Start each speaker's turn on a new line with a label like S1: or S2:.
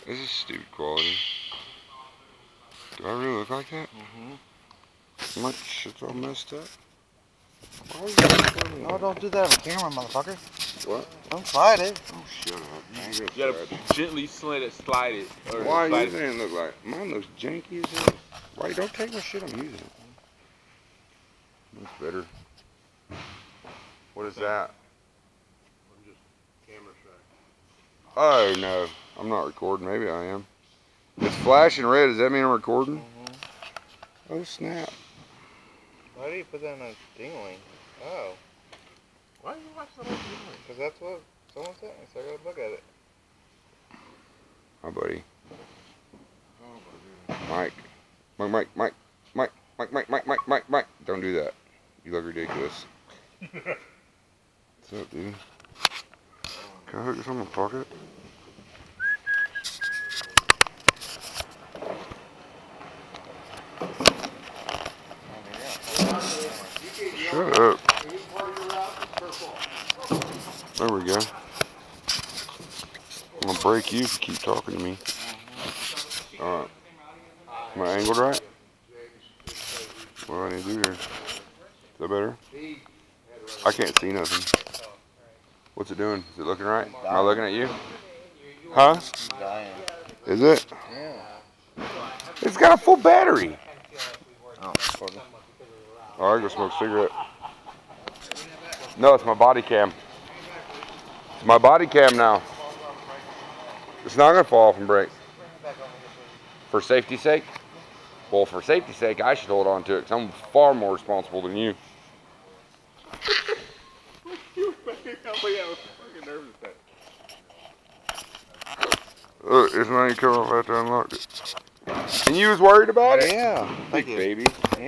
S1: This is stupid quality. Do I really look like that?
S2: Mm-hmm.
S1: My shit's all messed up.
S2: No, don't do that on camera, motherfucker.
S1: What?
S2: Don't slide it.
S1: Oh, shut up.
S3: You gotta gently slide it. Or
S1: why
S3: slide
S1: you saying it look like? Mine looks janky as hell. Why? Don't take my shit, I'm using it. That's better. What is that?
S4: I'm just camera shy.
S1: Oh, no. I'm not recording. Maybe I am. It's flashing red. Does that mean I'm recording?
S2: Mm-hmm.
S1: Oh, snap.
S2: Why do you put that in a dingling? Oh.
S4: Why do you watch the whole thing?
S2: Because that's what someone sent me, so I gotta look at it.
S1: Hi, buddy.
S4: Oh,
S1: Mike. Mike. Don't do that. You look ridiculous. What's up, dude? Can I hook this on my pocket? Shut up. There we go. I'm gonna break you if you keep talking to me. Alright. Am I angled right? What do I need to do here? Is that better? I can't see nothing. What's it doing? Is it looking right? Am I looking at you? Huh? Is it?
S2: Yeah.
S1: It's got a full battery.
S2: Oh,
S1: Alright, go smoke a cigarette. No, it's my body cam. It's my body cam now. It's not going to fall off and break. For safety's sake? Well, for safety's sake, I should hold on to it because I'm far more responsible than you. It's not even coming off after I unlocked it. And you was worried about it?
S2: Yeah. Thank you.
S1: Baby.
S2: Yeah.